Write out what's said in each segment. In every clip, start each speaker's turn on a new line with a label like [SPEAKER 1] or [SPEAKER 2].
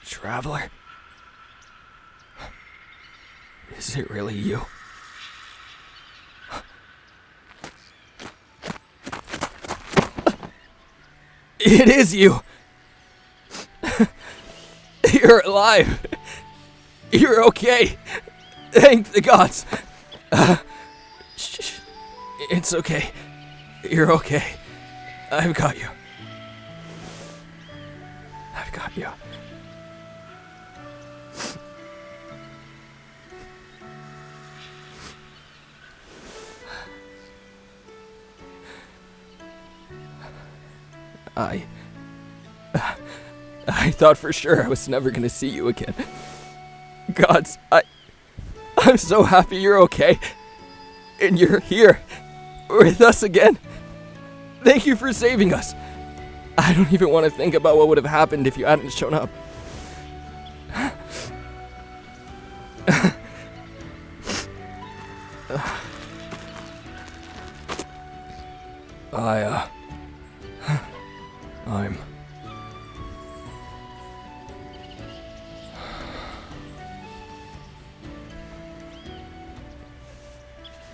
[SPEAKER 1] Traveler? Is it really you? It is you! You're alive! You're okay! Thank the gods! Shh. It's okay. You're okay. I've got you. I've got you. I thought for sure I was never gonna see you again. Gods, I'm so happy you're okay. And you're here with us again. Thank you for saving us. I don't even want to think about what would have happened if you hadn't shown up.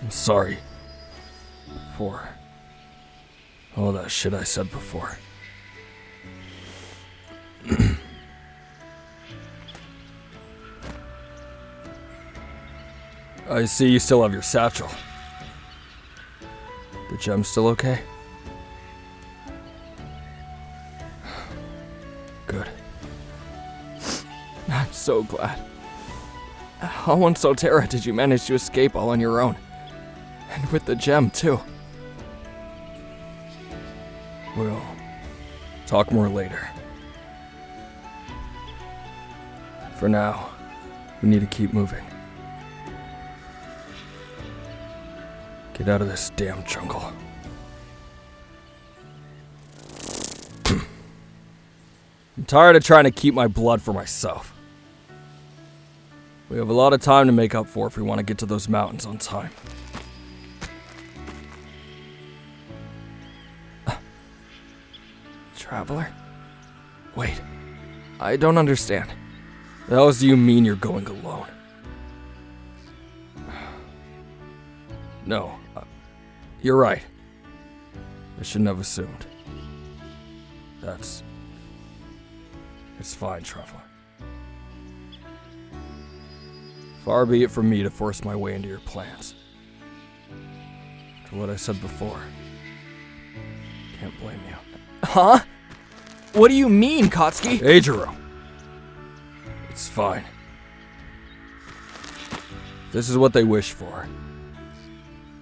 [SPEAKER 1] I'm sorry for all that shit I said before. I see you still have your satchel. The gem's still okay? Good. I'm so glad. How on Solterra did you manage to escape all on your own? And with the gem, too. We'll talk more later. For now, we need to keep moving. Get out of this damn jungle. I'm tired of trying to keep my blood for myself. We have a lot of time to make up for if we want to get to those mountains on time. Traveler? Wait, I don't understand. The hell do you mean you're going alone? No, you're right. I shouldn't have assumed. It's fine, Traveler. Far be it from me to force my way into your plans. For what I said before, can't blame you. Huh? What do you mean, Katsuki? Eijiro. It's fine. This is what they wish for.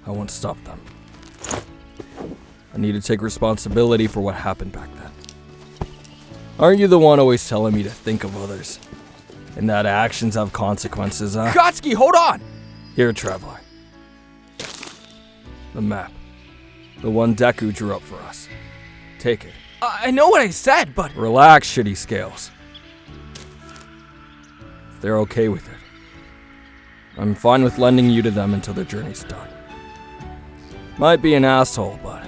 [SPEAKER 1] I won't stop them. I need to take responsibility for what happened back then. Aren't you the one always telling me to think of others? And that actions have consequences, huh? Katsuki, hold on! Here, Traveler. The map. The one Deku drew up for us. Take it. I know what I said, but... Relax, shitty scales. If they're okay with it, I'm fine with lending you to them until their journey's done. Might be an asshole, but...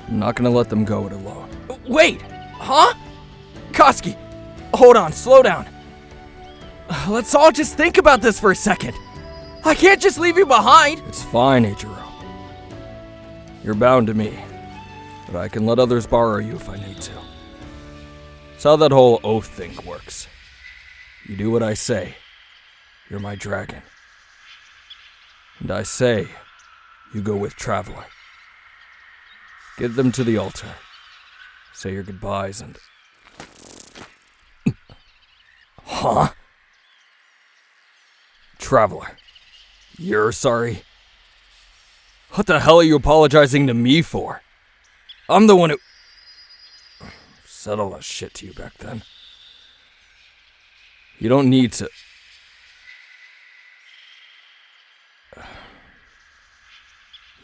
[SPEAKER 1] I'm not gonna let them go it alone. Wait! Huh? Katsuki! Hold on, slow down. Let's all just think about this for a second. I can't just leave you behind! It's fine, Eijiro. You're bound to me. But I can let others borrow you if I need to. It's how that whole oath thing works. You do what I say, you're my dragon. And I say, you go with Traveler. Get them to the altar. Say your goodbyes and... Huh? Traveler, you're sorry? What the hell are you apologizing to me for? I'm the one who said all that shit to you back then. You don't need to...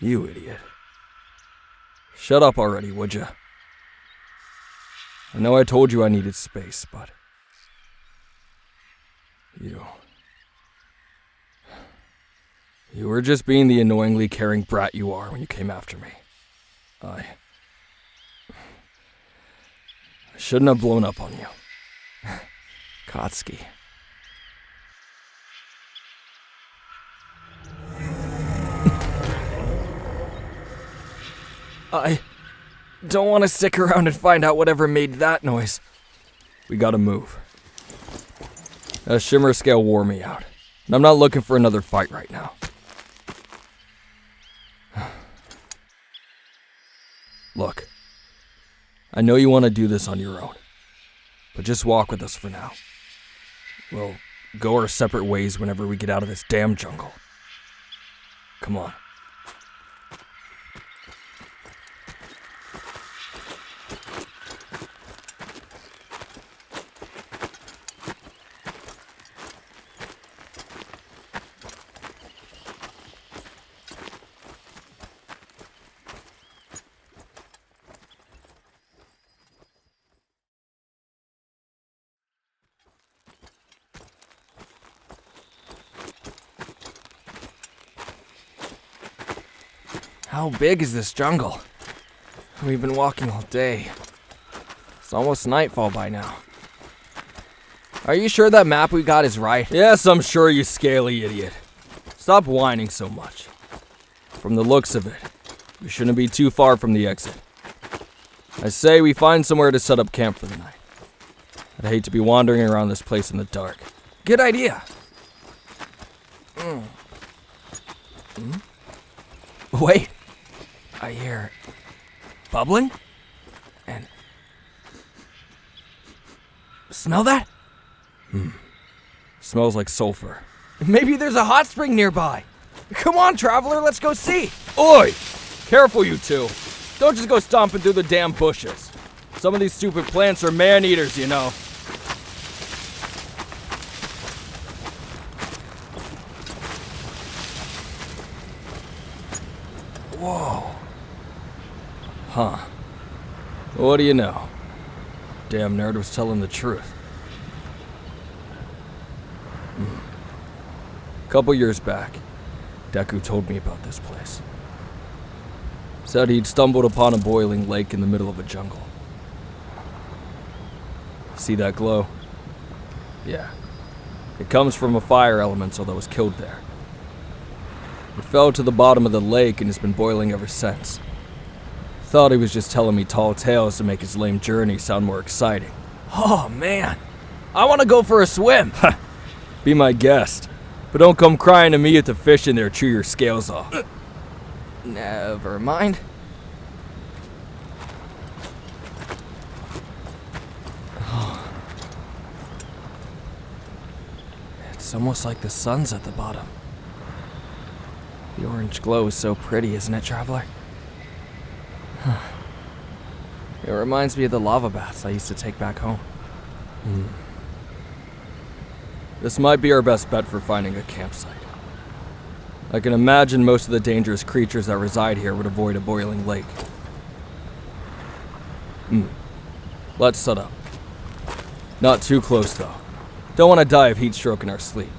[SPEAKER 1] You idiot. Shut up already, would ya? I know I told you I needed space, but... You were just being the annoyingly caring brat you are when you came after me. I I shouldn't have blown up on you. Katsuki. I don't want to stick around and find out whatever made that noise. We gotta move. That shimmer scale wore me out, and I'm not looking for another fight right now. Look, I know you want to do this on your own, but just walk with us for now. We'll go our separate ways whenever we get out of this damn jungle. Come on. How big is this jungle? We've been walking all day. It's almost nightfall by now. Are you sure that map we got is right? Yes, I'm sure, you scaly idiot. Stop whining so much. From the looks of it, we shouldn't be too far from the exit. I say we find somewhere to set up camp for the night. I'd hate to be wandering around this place in the dark. Good idea. Wait. I hear bubbling? And smell that? Smells like sulfur. Maybe there's a hot spring nearby. Come on, traveler, let's go see. Oi! Careful, you two. Don't just go stomping through the damn bushes. Some of these stupid plants are man-eaters, you know. Whoa. Huh. What do you know? Damn nerd was telling the truth. A couple years back, Deku told me about this place. Said he'd stumbled upon a boiling lake in the middle of a jungle. See that glow? Yeah. It comes from a fire elemental that was killed there. It fell to the bottom of the lake and has been boiling ever since. Thought he was just telling me tall tales to make his lame journey sound more exciting. Oh man, I want to go for a swim. Be my guest, but don't come crying to me if the fish in there chew your scales off. Never mind. It's almost like the sun's at the bottom. The orange glow is so pretty, isn't it, traveler? It reminds me of the lava baths I used to take back home. This might be our best bet for finding a campsite. I can imagine most of the dangerous creatures that reside here would avoid a boiling lake. Let's set up. Not too close, though. Don't want to die of heat stroke in our sleep.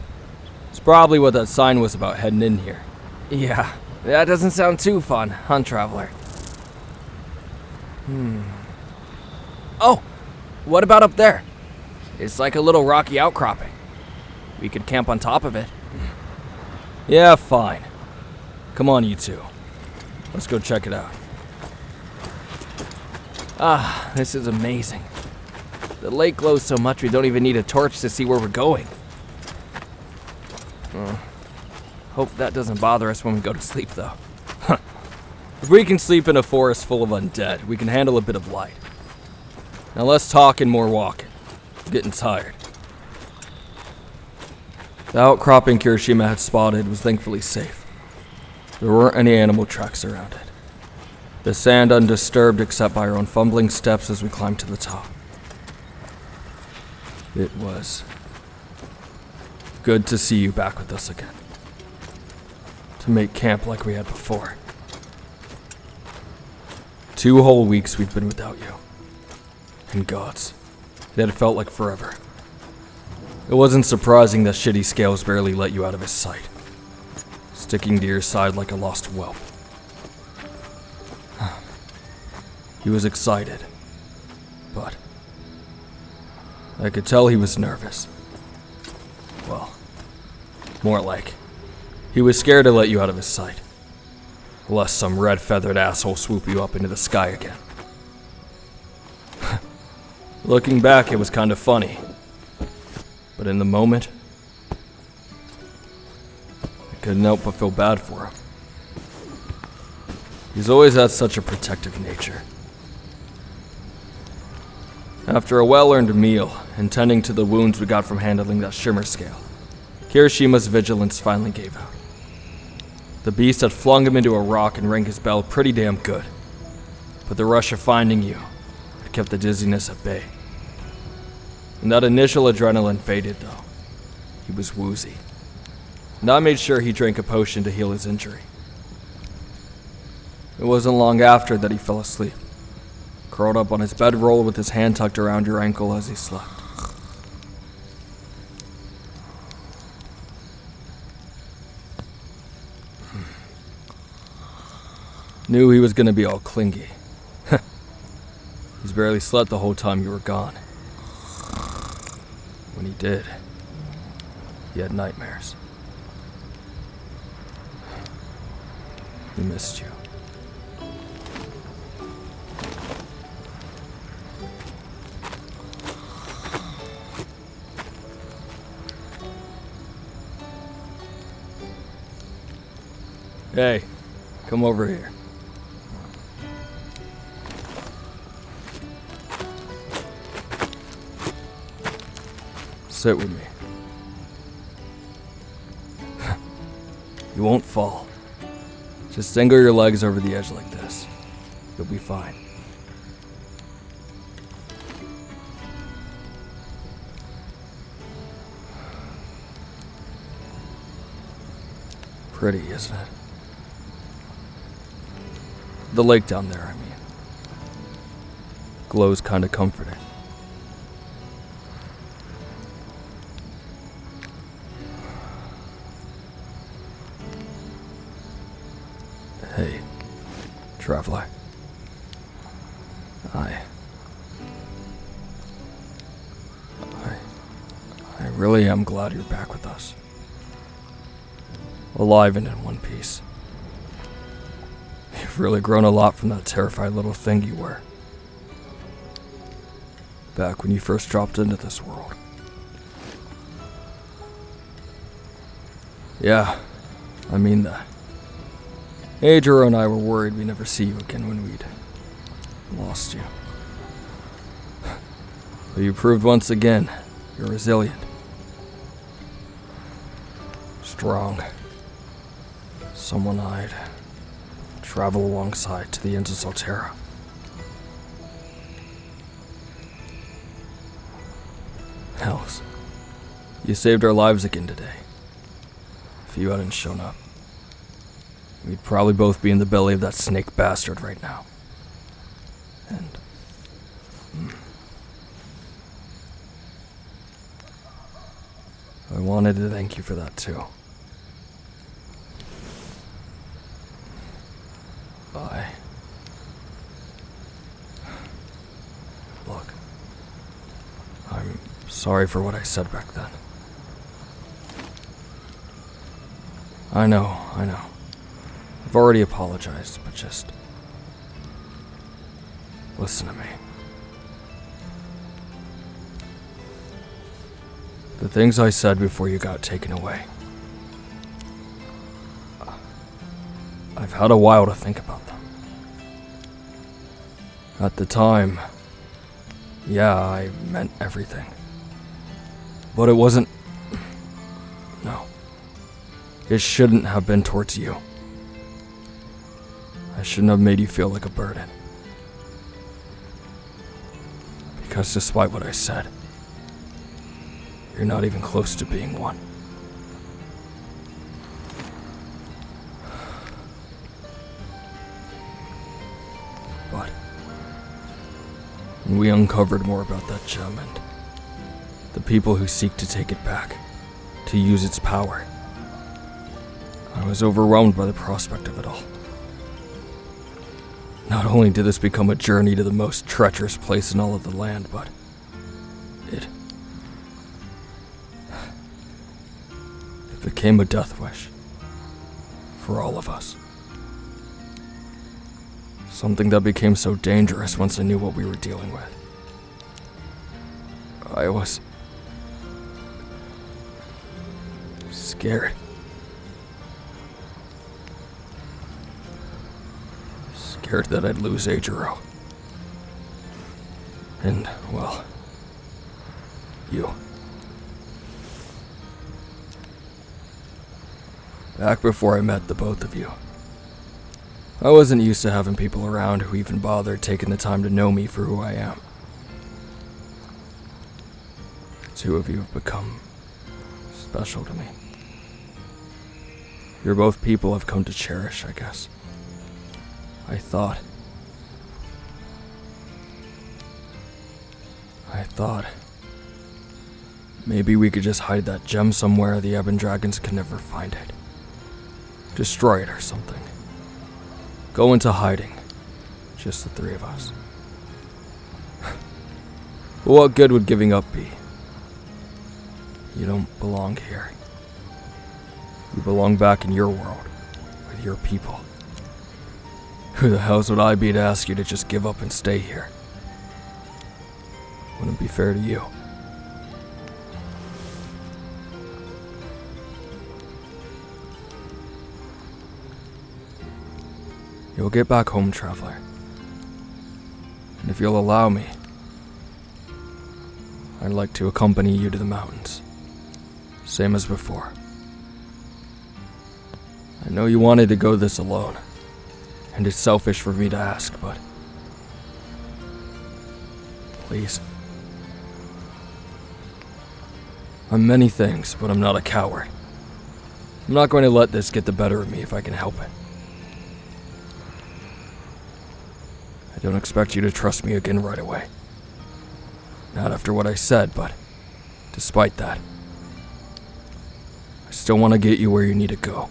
[SPEAKER 1] It's probably what that sign was about heading in here. Yeah, that doesn't sound too fun, huh, traveler? Oh, what about up there? It's like a little rocky outcropping. We could camp on top of it. Yeah, fine. Come on, you two. Let's go check it out. Ah, this is amazing. The lake glows so much we don't even need a torch to see where we're going. Hope that doesn't bother us when we go to sleep, though. If we can sleep in a forest full of undead, we can handle a bit of light. Now less talk and more walking. I'm getting tired. The outcropping Kirishima had spotted was thankfully safe. There weren't any animal tracks around it. The sand undisturbed except by our own fumbling steps as we climbed to the top. It was good to see you back with us again. To make camp like we had before. 2 whole weeks we've been without you. And gods, it had felt like forever. It wasn't surprising that shitty Scales barely let you out of his sight, sticking to your side like a lost whelp. He was excited, but I could tell he was nervous. Well, more like he was scared to let you out of his sight, lest some red-feathered asshole swoop you up into the sky again. Looking back, it was kind of funny. But in the moment, I couldn't help but feel bad for him. He's always had such a protective nature. After a well-earned meal and tending to the wounds we got from handling that shimmer scale, Kirishima's vigilance finally gave out. The beast had flung him into a rock and rang his bell pretty damn good, but the rush of finding you had kept the dizziness at bay. When that initial adrenaline faded, though, he was woozy, and I made sure he drank a potion to heal his injury. It wasn't long after that he fell asleep, curled up on his bedroll with his hand tucked around your ankle as he slept. Knew he was gonna be all clingy. He's barely slept the whole time you were gone. When he did, he had nightmares. He missed you. Hey, come over here. Sit with me. You won't fall. Just dangle your legs over the edge like this. You'll be fine. Pretty, isn't it? The lake down there, I mean. Glow's kind of comforting. Hey, traveler. I really am glad you're back with us. Alive and in one piece. You've really grown a lot from that terrified little thing you were. Back when you first dropped into this world. Yeah, I mean that. Adro and I were worried we'd never see you again when we'd lost you. But you proved once again you're resilient. Strong. Someone I'd travel alongside to the ends of Solterra. Hells, you saved our lives again today. If you hadn't shown up, we'd probably both be in the belly of that snake bastard right now. And I wanted to thank you for that too. Look, I'm sorry for what I said back then. I know. I've already apologized, but just listen to me. The things I said before you got taken away. I've had a while to think about them. At the time, yeah, I meant everything. But it wasn't... No. It shouldn't have been towards you. I shouldn't have made you feel like a burden. Because despite what I said, you're not even close to being one. But when we uncovered more about that gem and the people who seek to take it back, to use its power, I was overwhelmed by the prospect of it all. Not only did this become a journey to the most treacherous place in all of the land, but became a death wish. For all of us. Something that became so dangerous once I knew what we were dealing with. I was scared. Scared that I'd lose Eijiro. And, well, you. Back before I met the both of you, I wasn't used to having people around who even bothered taking the time to know me for who I am. The two of you have become special to me. You're both people I've come to cherish, I guess. I thought maybe we could just hide that gem somewhere the Ebon Dragons could never find it. Destroy it or something. Go into hiding. Just the three of us. But what good would giving up be? You don't belong here. You belong back in your world, with your people. Who the hells would I be to ask you to just give up and stay here? Wouldn't be fair to you. You'll get back home, traveler. And if you'll allow me, I'd like to accompany you to the mountains. Same as before. I know you wanted to go this alone, and it's selfish for me to ask, but please. I'm many things, but I'm not a coward. I'm not going to let this get the better of me if I can help it. I don't expect you to trust me again right away. Not after what I said, but despite that, I still want to get you where you need to go.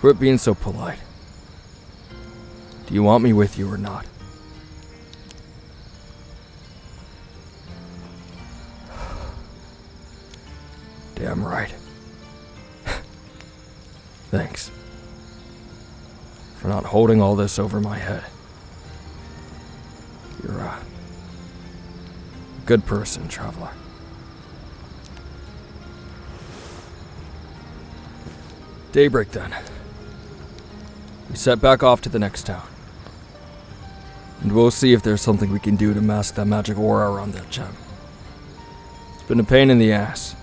[SPEAKER 1] Quit being so polite. Do you want me with you or not? Damn right. Thanks. For not holding all this over my head. You're a good person, traveler. Daybreak then. We set back off to the next town. And we'll see if there's something we can do to mask that magic aura around that gem. It's been a pain in the ass.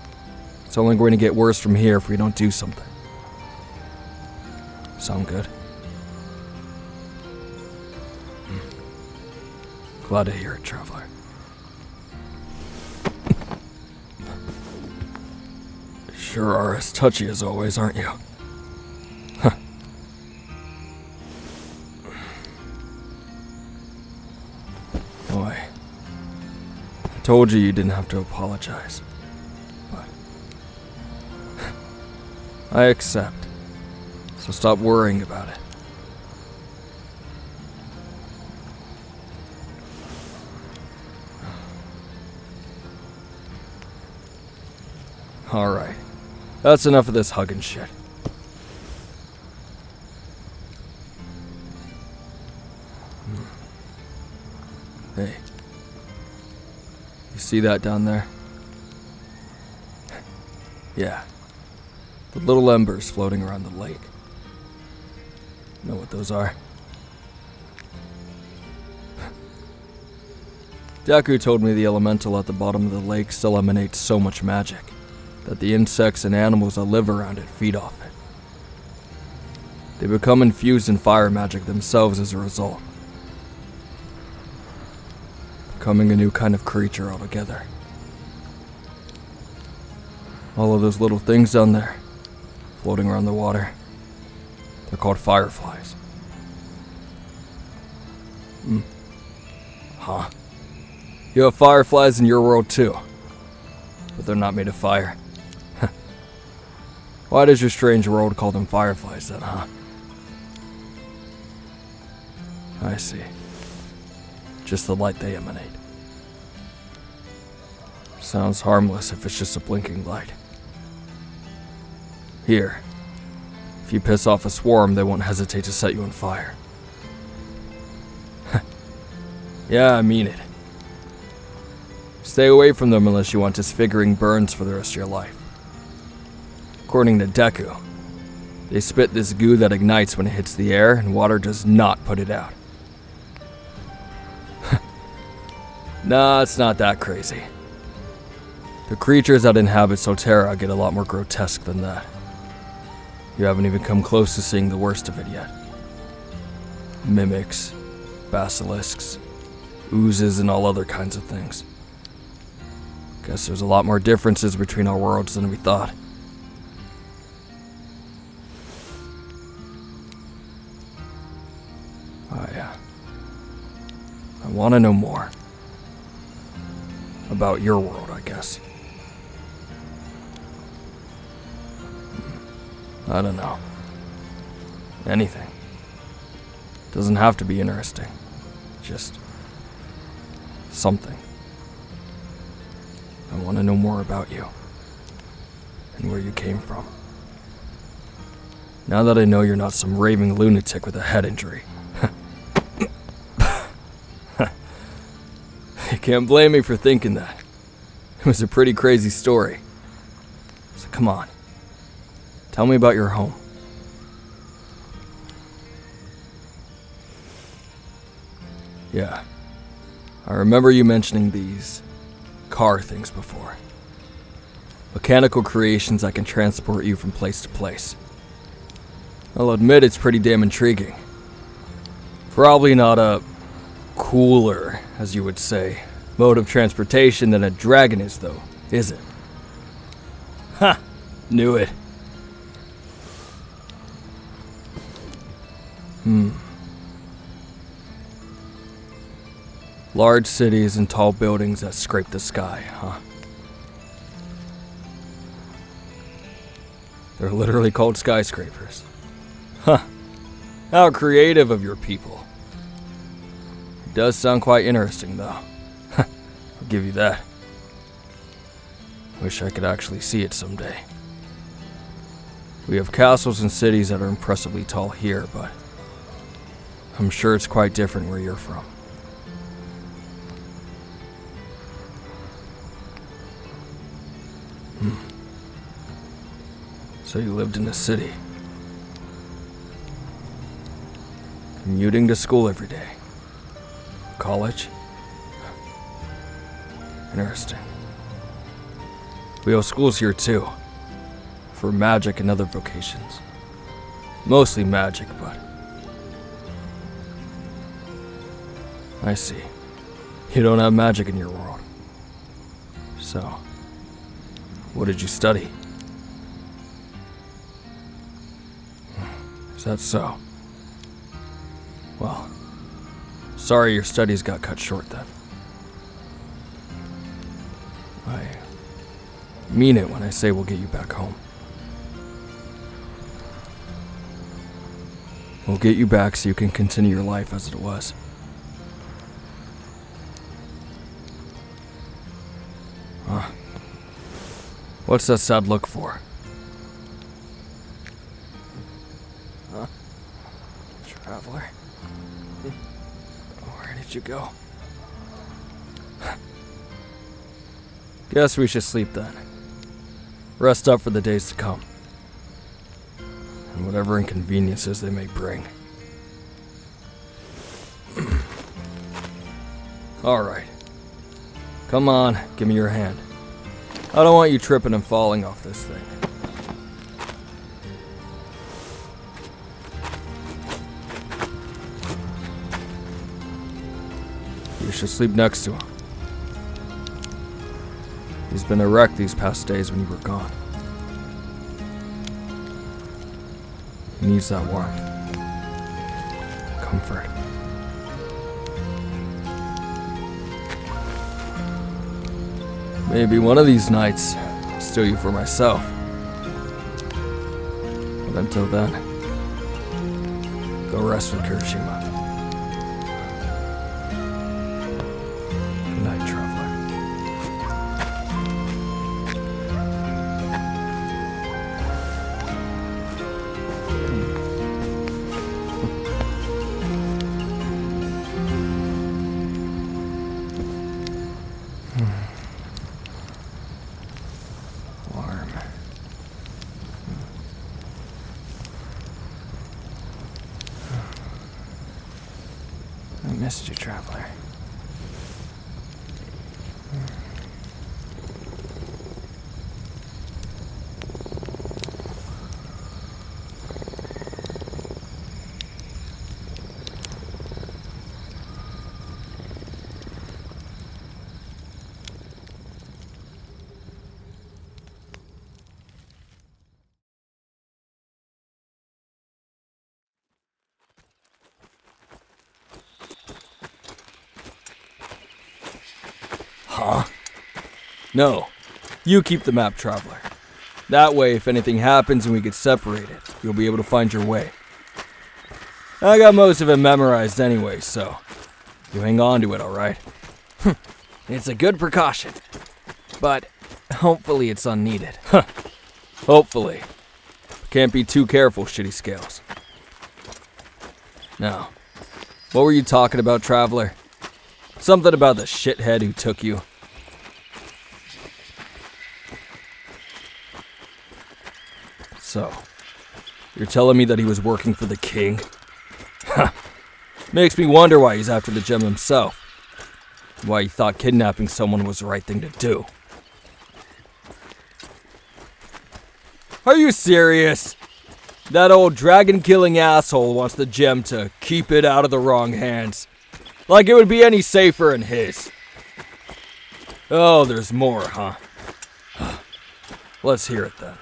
[SPEAKER 1] It's only going to get worse from here if we don't do something. Sound good? Glad to hear it, traveler. Sure are as touchy as always, aren't you? Boy, I told you didn't have to apologize. But I accept. So stop worrying about it. Alright. That's enough of this hugging shit. Hey. You see that down there? Yeah. The little embers floating around the lake. Know what those are? Deku told me the elemental at the bottom of the lake still emanates so much magic that the insects and animals that live around it feed off it. They become infused in fire magic themselves as a result, becoming a new kind of creature altogether. All of those little things down there, floating around the water, they're called fireflies. Huh. You have fireflies in your world too, but they're not made of fire. Why does your strange world call them fireflies then, huh? I see. Just the light they emanate. Sounds harmless if it's just a blinking light. Here. If you piss off a swarm, they won't hesitate to set you on fire. Yeah, I mean it. Stay away from them unless you want disfiguring burns for the rest of your life. According to Deku, they spit this goo that ignites when it hits the air, and water does not put it out. Nah, it's not that crazy. The creatures that inhabit Sotera get a lot more grotesque than that. You haven't even come close to seeing the worst of it yet. Mimics, basilisks, oozes, and all other kinds of things. Guess there's a lot more differences between our worlds than we thought. I want to know more. About your world, I guess. I don't know. Anything. Doesn't have to be interesting. Just something. I want to know more about you. And where you came from. Now that I know you're not some raving lunatic with a head injury. You can't blame me for thinking that. It was a pretty crazy story. So come on. Tell me about your home. Yeah. I remember you mentioning these car things before. Mechanical creations that can transport you from place to place. I'll admit it's pretty damn intriguing. Probably not a cooler, as you would say, mode of transportation than a dragon is, though, is it? Ha! Knew it. Large cities and tall buildings that scrape the sky, huh? They're literally called skyscrapers. Huh. How creative of your people. It does sound quite interesting, though. I'll give you that. Wish I could actually see it someday. We have castles and cities that are impressively tall here, but I'm sure it's quite different where you're from. So you lived in a city. Commuting to school every day. College? Interesting. We have schools here too. For magic and other vocations. Mostly magic, but... I see. You don't have magic in your world. So... what did you study? Is that so? Well, sorry your studies got cut short then. I mean it when I say we'll get you back home. We'll get you back so you can continue your life as it was. What's that sad look for? Huh? Traveler? Where did you go? Guess we should sleep then. Rest up for the days to come. And whatever inconveniences they may bring. Alright. Come on, give me your hand. I don't want you tripping and falling off this thing. You should sleep next to him. He's been a wreck these past days when you were gone. He needs that warmth. Comfort. Maybe one of these nights, I'll steal you for myself. But until then, go rest with Kirishima. Good night, traveler. missed you, Traveler. Huh? No. You keep the map, Traveler. That way, if anything happens and we get separated, you'll be able to find your way. I got most of it memorized anyway, so you hang on to it, alright? It's a good precaution. But hopefully it's unneeded. Hopefully. Can't be too careful, Shitty Scales. Now, what were you talking about, Traveler? Something about the shithead who took you. So, you're telling me that he was working for the king? Makes me wonder why he's after the gem himself. Why he thought kidnapping someone was the right thing to do. Are you serious? That old dragon-killing asshole wants the gem to keep it out of the wrong hands. Like it would be any safer in his. Oh, there's more, huh? Let's hear it then.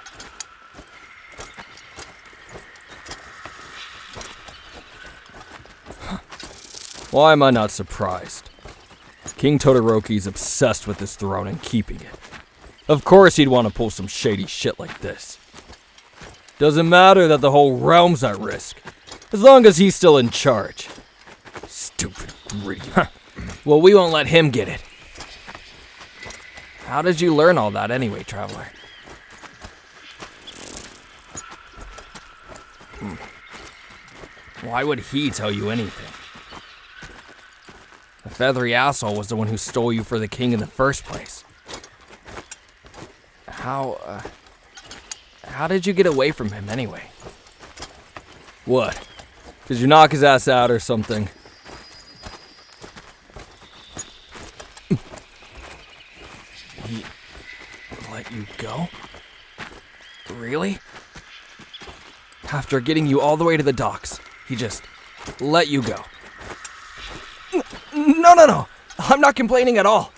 [SPEAKER 1] Why am I not surprised? King Todoroki's obsessed with his throne and keeping it. Of course he'd want to pull some shady shit like this. Doesn't matter that the whole realm's at risk, as long as he's still in charge. Stupid greedy. Well, we won't let him get it. How did you learn all that anyway, Traveler? Why would he tell you anything? The feathery asshole was the one who stole you for the king in the first place. How did you get away from him anyway? What? Did you knock his ass out or something? He let you go? Really? After getting you all the way to the docks, he just let you go. No. I'm not complaining at all.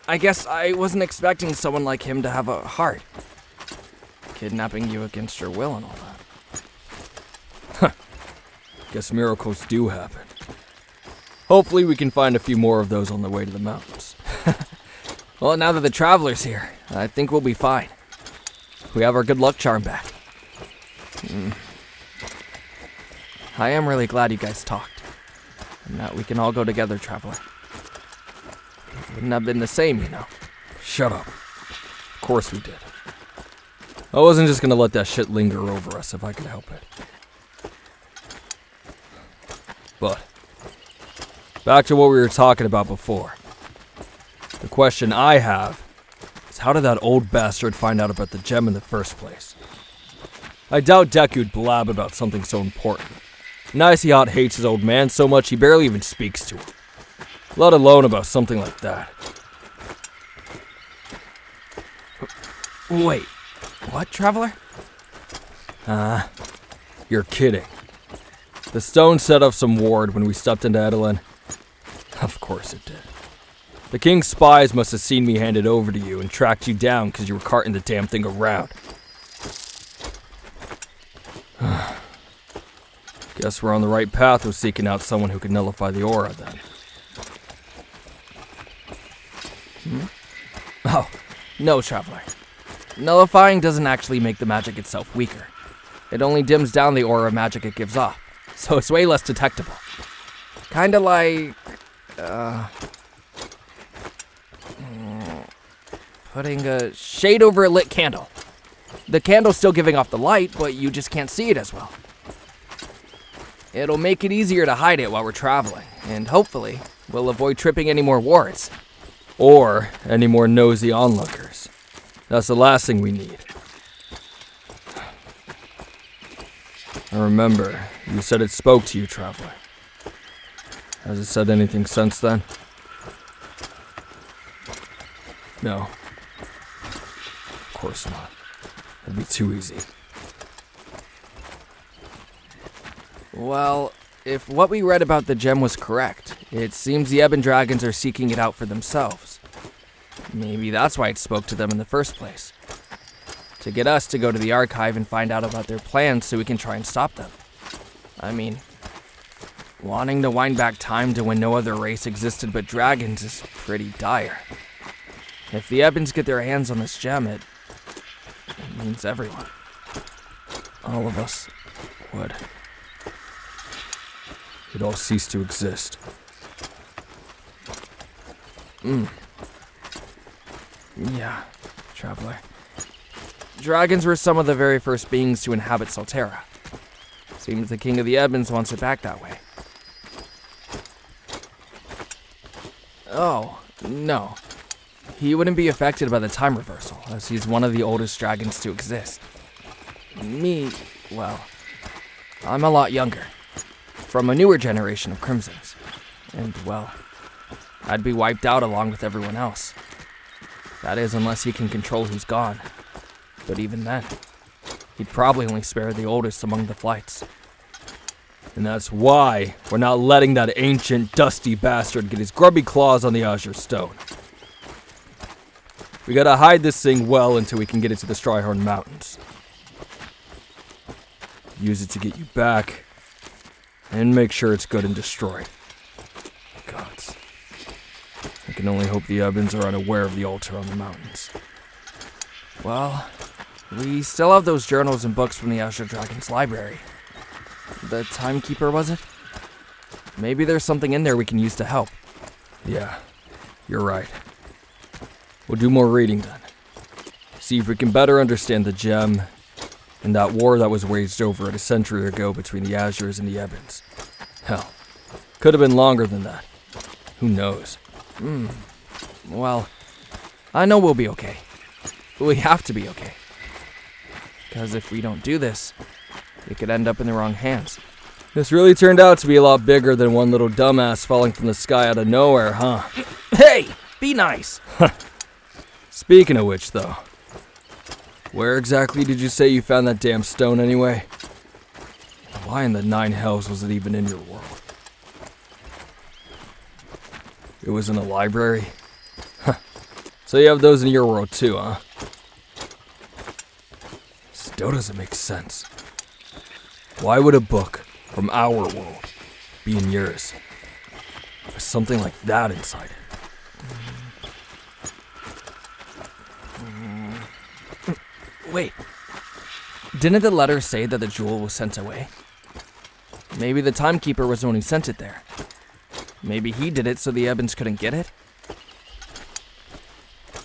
[SPEAKER 1] I guess I wasn't expecting someone like him to have a heart. Kidnapping you against your will and all that. Guess miracles do happen. Hopefully we can find a few more of those on the way to the mountains. Well, now that the Traveler's here, I think we'll be fine. We have our good luck charm back. I am really glad you guys talked. And that we can all go together, Traveler. It wouldn't have been the same, you know. Shut up. Of course we did. I wasn't just gonna let that shit linger over us if I could help it. But, back to what we were talking about before. The question I have is how did that old bastard find out about the gem in the first place? I doubt Deku'd blab about something so important. Nicey hates his old man so much he barely even speaks to him. Let alone about something like that. Wait, what, Traveler? You're kidding. The stone set off some ward when we stepped into Edelin. Of course it did. The king's spies must have seen me hand it over to you and tracked you down because you were carting the damn thing around. Guess we're on the right path with seeking out someone who can nullify the aura, then. Oh, no, Traveler. Nullifying doesn't actually make the magic itself weaker. It only dims down the aura of magic it gives off, so it's way less detectable. Kinda like... putting a shade over a lit candle. The candle's still giving off the light, but you just can't see it as well. It'll make it easier to hide it while we're traveling, and hopefully, we'll avoid tripping any more wards. Or any more nosy onlookers. That's the last thing we need. And remember, you said it spoke to you, Traveler. Has it said anything since then? No. Of course not. That'd be too easy. Well, if what we read about the gem was correct, it seems the Ebon Dragons are seeking it out for themselves. Maybe that's why it spoke to them in the first place. To get us to go to the archive and find out about their plans so we can try and stop them. I mean, wanting to wind back time to when no other race existed but dragons is pretty dire. If the Ebons get their hands on this gem, it means everyone. All of us would. It all cease to exist. Yeah, traveler. Dragons were some of the very first beings to inhabit Solterra. Seems the King of the Ebons wants it back that way. Oh, no. He wouldn't be affected by the time reversal, as he's one of the oldest dragons to exist. Me, well, I'm a lot younger. From a newer generation of Crimsons. And, well, I'd be wiped out along with everyone else. That is, unless he can control who's gone. But even then, he'd probably only spare the oldest among the flights. And that's why we're not letting that ancient, dusty bastard get his grubby claws on the Azure Stone. We gotta hide this thing well until we can get it to the Stryhorn Mountains. Use it to get you back, and make sure it's good and destroyed. Gods. I can only hope the Ebons are unaware of the altar on the mountains. Well, we still have those journals and books from the Azure Dragon's library. The Timekeeper, was it? Maybe there's something in there we can use to help. Yeah, you're right. We'll do more reading then. See if we can better understand the gem and that war that was waged over it a century ago between the Azures and the Ebons. Hell, could have been longer than that. Who knows? Well, I know we'll be okay. We have to be okay. Because if we don't do this, it could end up in the wrong hands. This really turned out to be a lot bigger than one little dumbass falling from the sky out of nowhere, huh? Hey, be nice! Speaking of which, though, where exactly did you say you found that damn stone anyway? Why in the nine hells was it even in your world? It was in a library? So you have those in your world too, huh? Still doesn't make sense. Why would a book from our world be in yours? With something like that inside it. Wait, didn't the letter say that the jewel was sent away? Maybe the Timekeeper was the one who sent it there. Maybe he did it so the Ebons couldn't get it?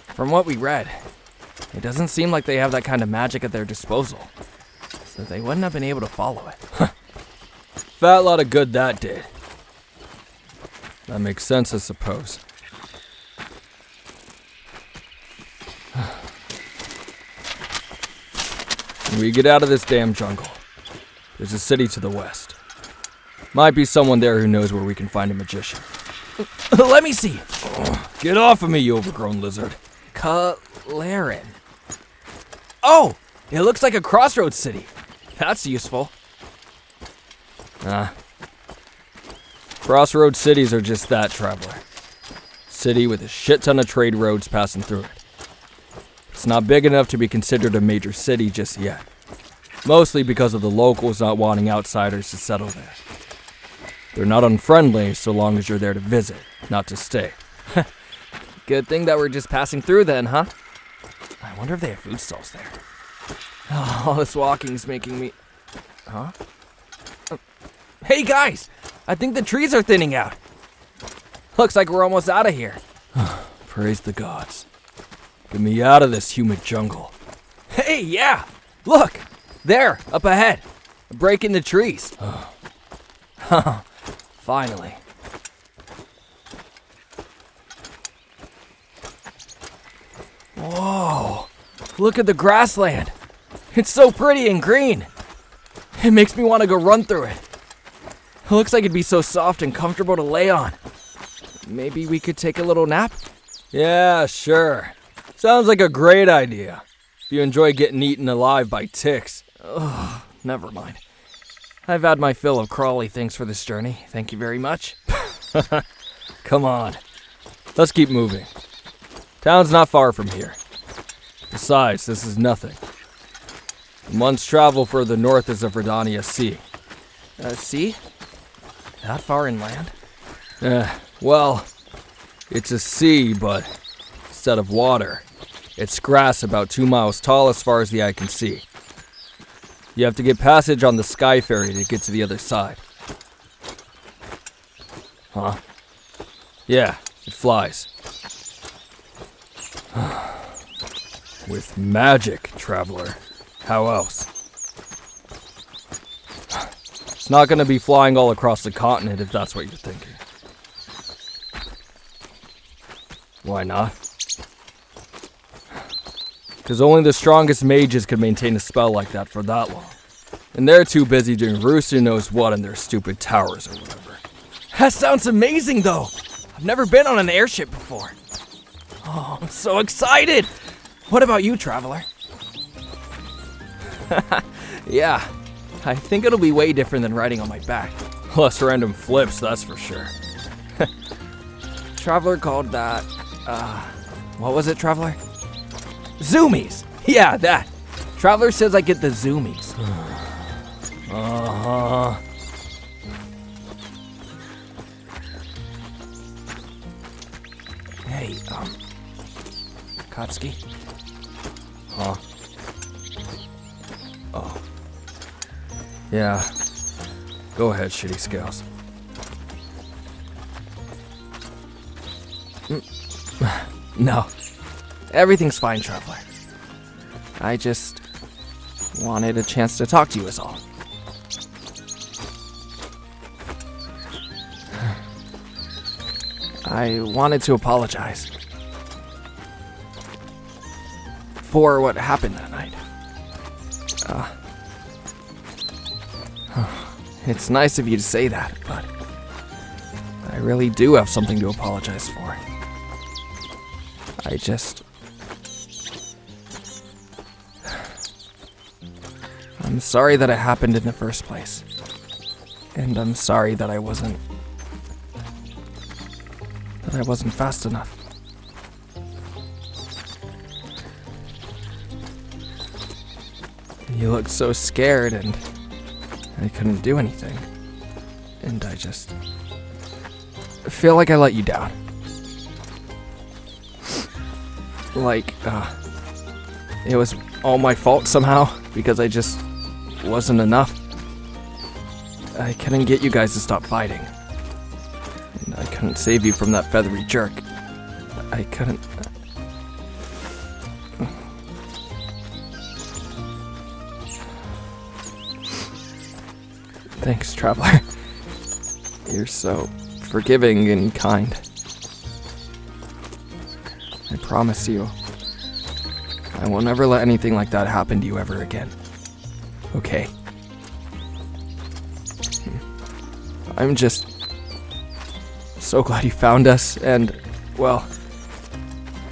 [SPEAKER 1] From what we read, it doesn't seem like they have that kind of magic at their disposal, so they wouldn't have been able to follow it. Fat lot of good that did. That makes sense, I suppose. When we get out of this damn jungle, there's a city to the west. Might be someone there who knows where we can find a magician. Let me see. Get off of me, you overgrown lizard. Kalarin. Oh, it looks like a crossroads city. That's useful. Crossroads cities are just that, traveler. City with a shit ton of trade roads passing through it. It's not big enough to be considered a major city just yet. Mostly because of the locals not wanting outsiders to settle there. They're not unfriendly so long as you're there to visit, not to stay. Good thing that we're just passing through then, huh? I wonder if they have food stalls there. Oh, all this walking's making me... Huh? Hey guys! I think the trees are thinning out. Looks like we're almost out of here. Praise the gods. Get me out of this humid jungle. Hey, yeah! Look! There, up ahead. A break in the trees. Finally. Whoa! Look at the grassland. It's so pretty and green. It makes me want to go run through it. It looks like it'd be so soft and comfortable to lay on. Maybe we could take a little nap?
[SPEAKER 2] Yeah, sure. Sounds like a great idea. If you enjoy getting eaten alive by ticks.
[SPEAKER 1] Ugh, never mind. I've had my fill of crawly things for this journey. Thank you very much.
[SPEAKER 2] Come on. Let's keep moving. Town's not far from here. Besides, this is nothing. A month's travel further north is the Verdania Sea.
[SPEAKER 1] Sea? That far inland?
[SPEAKER 2] Well, it's a sea, but instead of water, it's grass about 2 miles tall as far as the eye can see. You have to get passage on the sky ferry to get to the other side. Huh? Yeah, it flies. With magic, traveler. How else? It's not gonna be flying all across the continent if that's what you're thinking. Why not? Because only the strongest mages could maintain a spell like that for that long. And they're too busy doing Rooster knows what in their stupid towers or whatever.
[SPEAKER 1] That sounds amazing, though. I've never been on an airship before. Oh, I'm so excited. What about you, traveler? Yeah, I think it'll be way different than riding on my back.
[SPEAKER 2] Less random flips, that's for sure.
[SPEAKER 1] Traveler called that, what was it, Traveler? Zoomies! Yeah, that. Traveler says I get the zoomies.
[SPEAKER 2] Uh-huh.
[SPEAKER 1] Hey, Katsuki?
[SPEAKER 2] Huh? Oh. Yeah. Go ahead, Shitty Scales.
[SPEAKER 1] No. Everything's fine, Traveler. I just wanted a chance to talk to you is all. I wanted to apologize for what happened that night. It's nice of you to say that, but I really do have something to apologize for. I'm sorry that it happened in the first place. And I'm sorry that I wasn't fast enough. You looked so scared and I couldn't do anything. And I just feel like I let you down. Like, it was all my fault somehow because I just wasn't enough. I couldn't get you guys to stop fighting. And I couldn't save you from that feathery jerk. I couldn't... Thanks, Traveler. You're so forgiving and kind. I promise you, I will never let anything like that happen to you ever again. Okay? I'm just so glad you found us, and, well,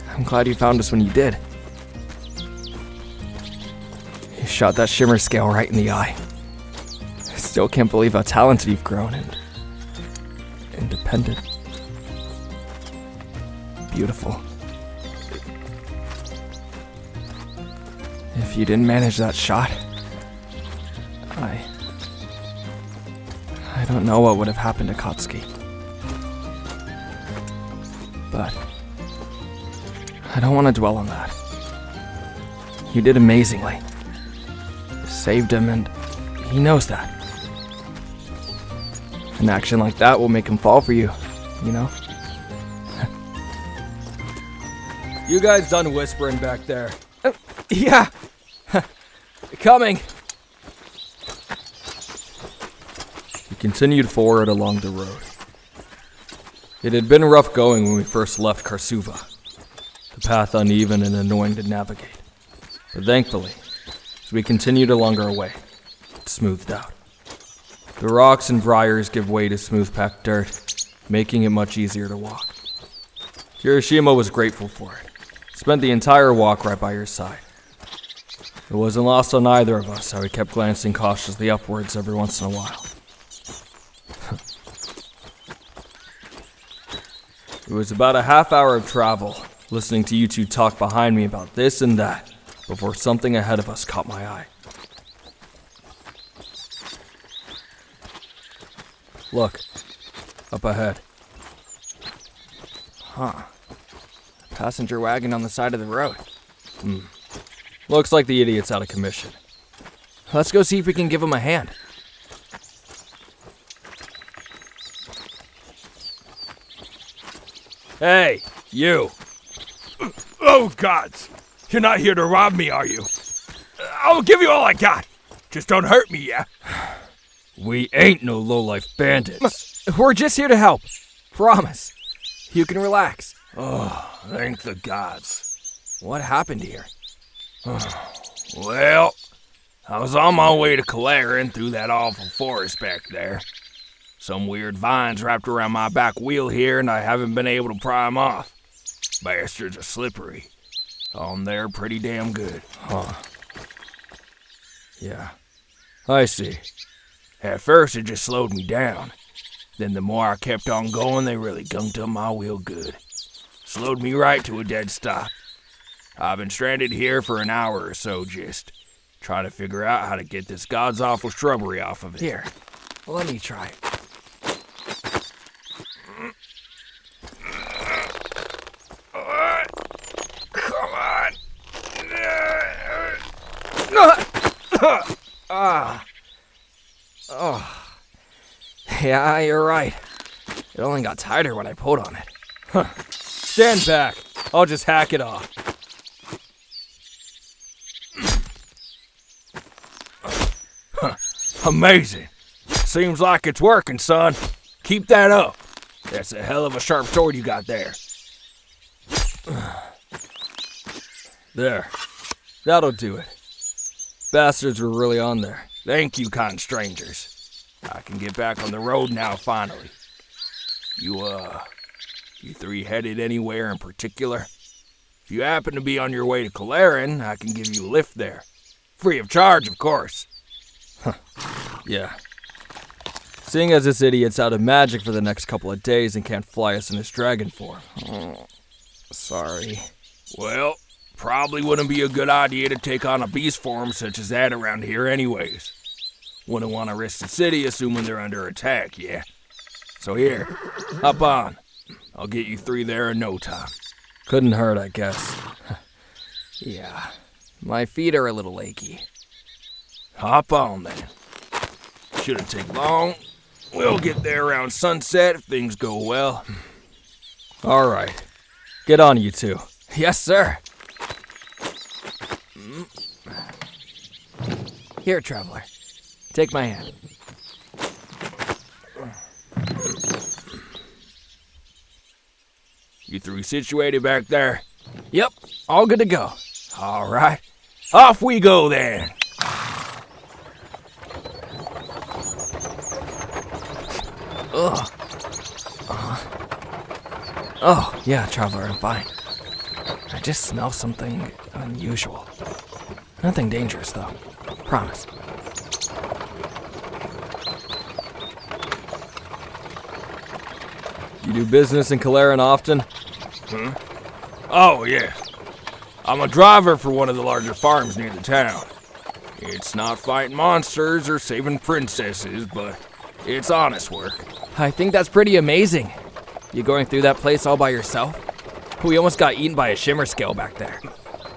[SPEAKER 1] I'm glad you found us when you did. You shot that shimmer scale right in the eye. I still can't believe how talented you've grown and independent. Beautiful. If you didn't manage that shot, I don't know what would have happened to Katsuki. But I don't want to dwell on that. You did amazingly. You saved him, and he knows that. An action like that will make him fall for you, you know?
[SPEAKER 2] You guys done whispering back there?
[SPEAKER 1] Yeah. Coming.
[SPEAKER 2] We continued forward along the road. It had been rough going when we first left Karsuva. The path uneven and annoying to navigate. But thankfully, as we continued along our way, it smoothed out. The rocks and briars give way to smooth-packed dirt, making it much easier to walk. Kirishima was grateful for it. Spent the entire walk right by your side. It wasn't lost on either of us how he kept glancing cautiously upwards every once in a while. It was about a half hour of travel, listening to you two talk behind me about this and that, before something ahead of us caught my eye. Look, up ahead.
[SPEAKER 1] Huh. Passenger wagon on the side of the road.
[SPEAKER 2] Looks like the idiot's out of commission.
[SPEAKER 1] Let's go see if we can give him a hand.
[SPEAKER 2] Hey, you!
[SPEAKER 3] Oh, gods! You're not here to rob me, are you? I'll give you all I got. Just don't hurt me, yeah?
[SPEAKER 2] We ain't no lowlife bandits.
[SPEAKER 1] We're just here to help. Promise. You can relax.
[SPEAKER 3] Oh, thank the gods.
[SPEAKER 1] What happened here?
[SPEAKER 3] Well, I was on my way to Calarin through that awful forest back there. Some weird vines wrapped around my back wheel here, and I haven't been able to pry them off. Bastards are slippery. They're pretty damn good.
[SPEAKER 2] Huh. Yeah, I see.
[SPEAKER 3] At first, it just slowed me down. Then the more I kept on going, they really gunked up my wheel good. Slowed me right to a dead stop. I've been stranded here for an hour or so, just trying to figure out how to get this god's awful shrubbery off of it.
[SPEAKER 1] Here, let me try.
[SPEAKER 3] Come on.
[SPEAKER 1] Yeah, you're right. It only got tighter when I pulled on it.
[SPEAKER 2] Stand back. I'll just hack it off.
[SPEAKER 3] Amazing. Seems like it's working, son. Keep that up. That's a hell of a sharp sword you got there.
[SPEAKER 2] There. That'll do it. Bastards were really on there.
[SPEAKER 3] Thank you, kind strangers. I can get back on the road now, finally. You three headed anywhere in particular? If you happen to be on your way to Calarin, I can give you a lift there. Free of charge, of course.
[SPEAKER 2] Yeah. Seeing as this idiot's out of magic for the next couple of days and can't fly us in his dragon form.
[SPEAKER 1] Sorry.
[SPEAKER 3] Well, probably wouldn't be a good idea to take on a beast form such as that around here anyways. Wouldn't want to risk the city assuming they're under attack, yeah? So here, hop on. I'll get you three there in no time.
[SPEAKER 2] Couldn't hurt, I guess.
[SPEAKER 1] Yeah, my feet are a little achy.
[SPEAKER 3] Hop on then. Shouldn't take long. We'll get there around sunset if things go well.
[SPEAKER 2] All right. Get on, you two.
[SPEAKER 1] Yes, sir. Here, traveler. Take my hand.
[SPEAKER 3] You three situated back there?
[SPEAKER 1] Yep, all good to go.
[SPEAKER 3] All right. Off we go then.
[SPEAKER 1] Ugh. Oh, yeah, traveler, I'm fine. I just smell something unusual. Nothing dangerous, though. Promise.
[SPEAKER 2] You do business in Calarin often?
[SPEAKER 3] Oh, yeah. I'm a driver for one of the larger farms near the town. It's not fighting monsters or saving princesses, but it's honest work.
[SPEAKER 1] I think that's pretty amazing. You going through that place all by yourself? We almost got eaten by a shimmer scale back there.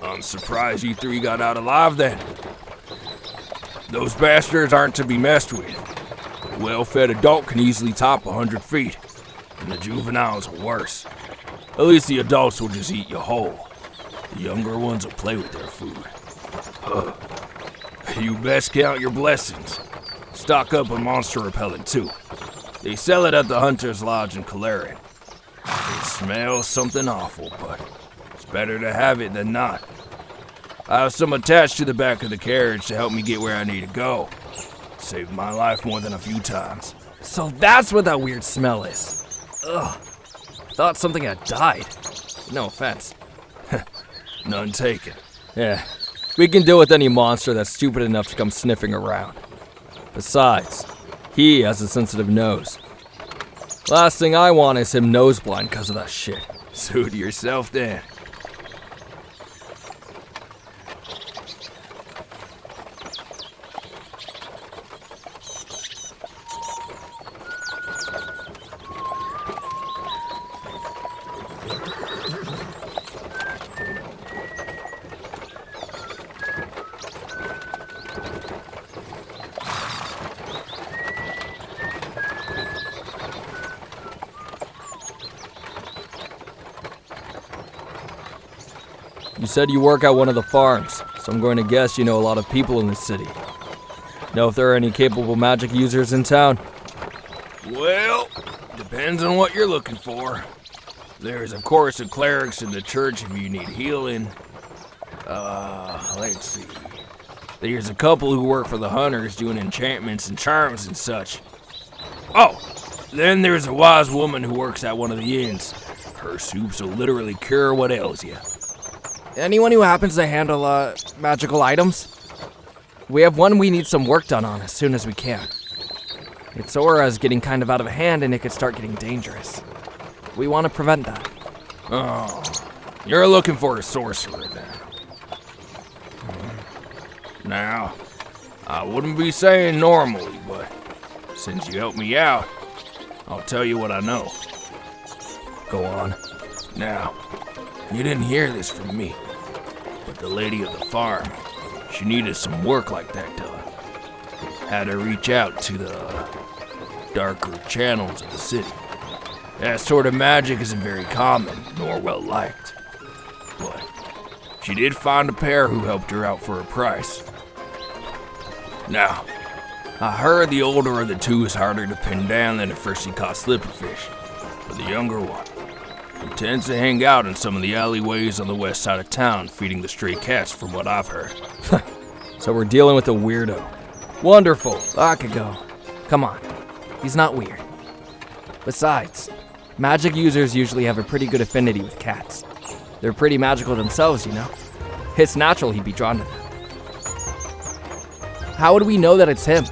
[SPEAKER 3] I'm surprised you three got out alive then. Those bastards aren't to be messed with. A well-fed adult can easily top 100 feet, and the juveniles are worse. At least the adults will just eat you whole. The younger ones will play with their food. You best count your blessings. Stock up on monster repellent too. They sell it at the Hunter's Lodge in Calarin. It smells something awful, but it's better to have it than not. I have some attached to the back of the carriage to help me get where I need to go. Saved my life more than a few times.
[SPEAKER 1] So that's what that weird smell is. Ugh. Thought something had died. No offense.
[SPEAKER 3] None taken.
[SPEAKER 2] Yeah, we can deal with any monster that's stupid enough to come sniffing around. Besides, he has a sensitive nose. Last thing I want is him nose blind because of that shit.
[SPEAKER 3] Suit yourself then.
[SPEAKER 2] You said you work at one of the farms, so I'm going to guess you know a lot of people in this city. Know if there are any capable magic users in town?
[SPEAKER 3] Well, depends on what you're looking for. There's, of course, the clerics in the church if you need healing. Let's see. There's a couple who work for the hunters doing enchantments and charms and such. Oh, then there's a wise woman who works at one of the inns. Her soups will literally cure what ails you.
[SPEAKER 1] Anyone who happens to handle, magical items? We have one we need some work done on as soon as we can. Its aura is getting kind of out of hand and it could start getting dangerous. We want to prevent that.
[SPEAKER 3] Oh, you're looking for a sorcerer then. Now, I wouldn't be saying normally, but since you helped me out, I'll tell you what I know.
[SPEAKER 2] Go on.
[SPEAKER 3] Now, you didn't hear this from me, but the lady of the farm, she needed some work like that done. Had her reach out to the darker channels of the city. That sort of magic isn't very common, nor well liked. But she did find a pair who helped her out for a price. Now, I heard the older of the two is harder to pin down than at first she caught slipperfish, but the younger one, he tends to hang out in some of the alleyways on the west side of town, feeding the stray cats from what I've heard.
[SPEAKER 2] So we're dealing with a weirdo. Wonderful.
[SPEAKER 1] Bakugou, come on. He's not weird. Besides, magic users usually have a pretty good affinity with cats. They're pretty magical themselves, you know. It's natural he'd be drawn to them. How would we know that it's him?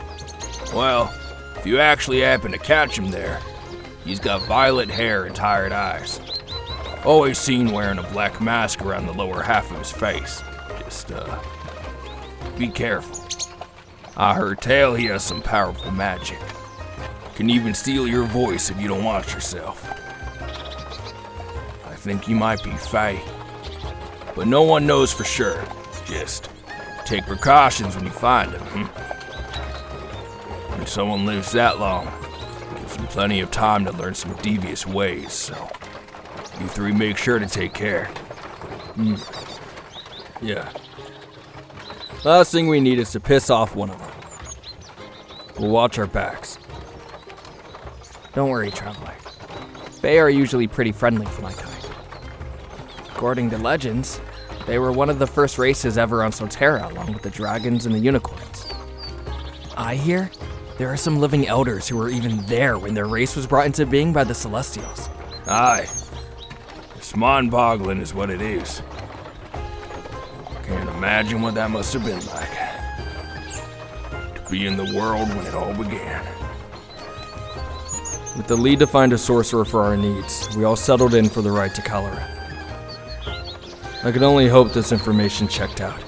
[SPEAKER 3] Well, if you actually happen to catch him there, he's got violet hair and tired eyes. Always seen wearing a black mask around the lower half of his face. Just, be careful. I heard tell he has some powerful magic. Can even steal your voice if you don't watch yourself. I think you might be Fae, but no one knows for sure. Just take precautions when you find him. When someone lives that long, it gives them plenty of time to learn some devious ways, so you three make sure to take care.
[SPEAKER 2] Yeah. Last thing we need is to piss off one of them. We'll watch our backs.
[SPEAKER 1] Don't worry, traveler. Fae are usually pretty friendly for my kind. According to legends, they were one of the first races ever on Sotera, along with the dragons and the unicorns. I hear there are some living elders who were even there when their race was brought into being by the Celestials.
[SPEAKER 3] Aye. It's mind-boggling is what it is. Can't imagine what that must have been like. To be in the world when it all began.
[SPEAKER 2] With the lead to find a sorcerer for our needs, we all settled in for the ride to Caloran. I could only hope this information checked out.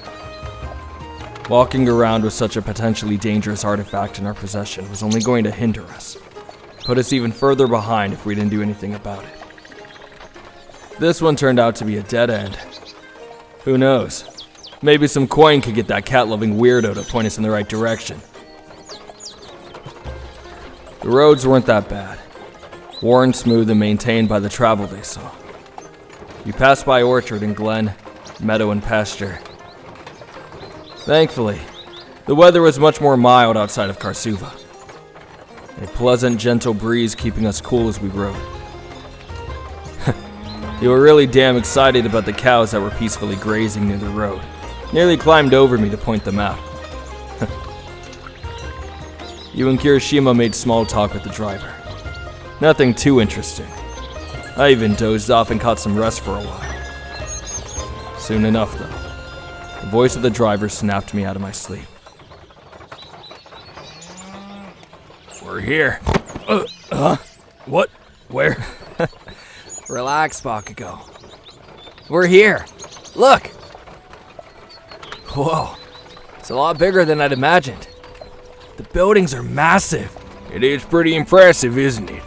[SPEAKER 2] Walking around with such a potentially dangerous artifact in our possession was only going to hinder us, put us even further behind if we didn't do anything about it. This one turned out to be a dead end. Who knows? Maybe some coin could get that cat-loving weirdo to point us in the right direction. The roads weren't that bad. Worn smooth and maintained by the travel they saw. We passed by orchard and glen, meadow and pasture. Thankfully, the weather was much more mild outside of Karsuva. A pleasant, gentle breeze keeping us cool as we rode. They were really damn excited about the cows that were peacefully grazing near the road. Nearly climbed over me to point them out. You and Kirishima made small talk with the driver. Nothing too interesting. I even dozed off and caught some rest for a while. Soon enough, though, the voice of the driver snapped me out of my sleep.
[SPEAKER 3] We're here.
[SPEAKER 2] What? Where?
[SPEAKER 1] Relax, Bakugou. We're here. Look! Whoa. It's a lot bigger than I'd imagined. The buildings are massive.
[SPEAKER 3] It is pretty impressive, isn't it?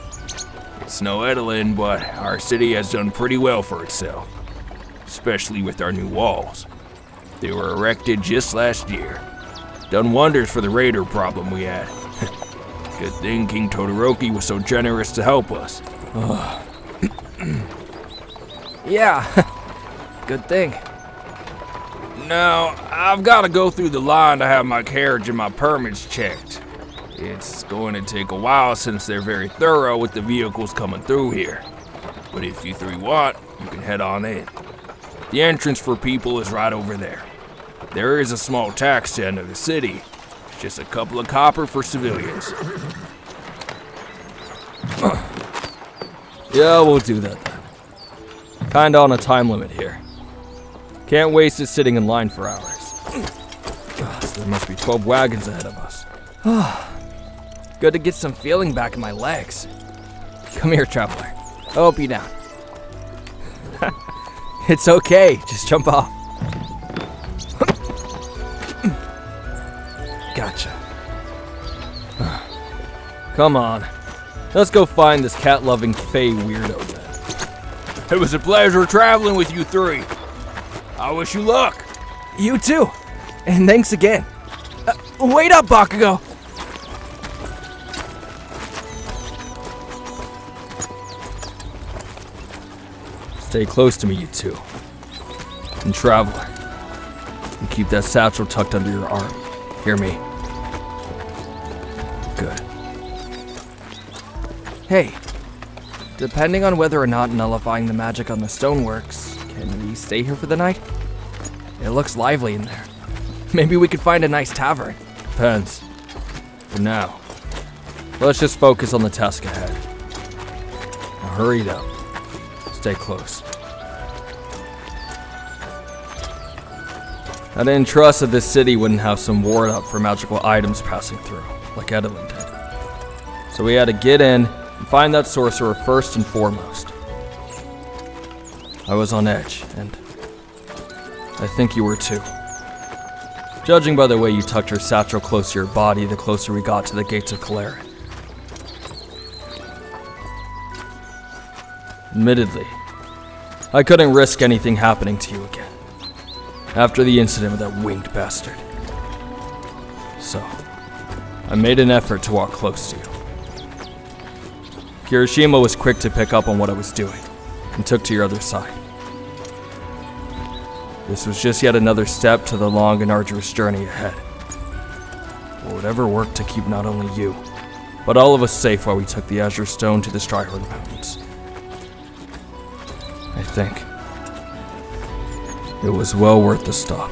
[SPEAKER 3] It's no Edelin, but our city has done pretty well for itself. Especially with our new walls. They were erected just last year. Done wonders for the raider problem we had. Good thing King Todoroki was so generous to help us.
[SPEAKER 1] Yeah, good thing.
[SPEAKER 3] Now, I've got to go through the line to have my carriage and my permits checked. It's going to take a while since they're very thorough with the vehicles coming through here. But if you three want, you can head on in. The entrance for people is right over there. There is a small tax to enter the city. It's just a couple of copper for civilians.
[SPEAKER 2] Yeah, we'll do that then. Kinda on a time limit here. Can't waste it sitting in line for hours. So there must be 12 wagons ahead of us.
[SPEAKER 1] Good to get some feeling back in my legs. Come here, traveler. I'll help you down. It's okay, just jump off. Gotcha.
[SPEAKER 2] Come on. Let's go find this cat-loving Fey weirdo then.
[SPEAKER 3] It was a pleasure traveling with you three. I wish you luck.
[SPEAKER 1] You too. And thanks again. Wait up, Bakugou.
[SPEAKER 2] Stay close to me, you two. And traveler. And keep that satchel tucked under your arm. Hear me? Good.
[SPEAKER 1] Hey, depending on whether or not nullifying the magic on the stone works, can we stay here for the night? It looks lively in there. Maybe we could find a nice tavern.
[SPEAKER 2] Depends. For now, let's just focus on the task ahead. Now hurry it up. Stay close. I didn't trust that this city wouldn't have some ward up for magical items passing through, like Edelin did. So we had to get in and find that sorcerer first and foremost. I was on edge, and I think you were too. Judging by the way you tucked your satchel close to your body the closer we got to the gates of Calaran. Admittedly, I couldn't risk anything happening to you again, after the incident with that winged bastard. So, I made an effort to walk close to you. Kirishima was quick to pick up on what I was doing, and took to your other side. This was just yet another step to the long and arduous journey ahead. But whatever worked to keep not only you, but all of us safe while we took the Azure Stone to the Strihorn Mountains. I think it was well worth the stop.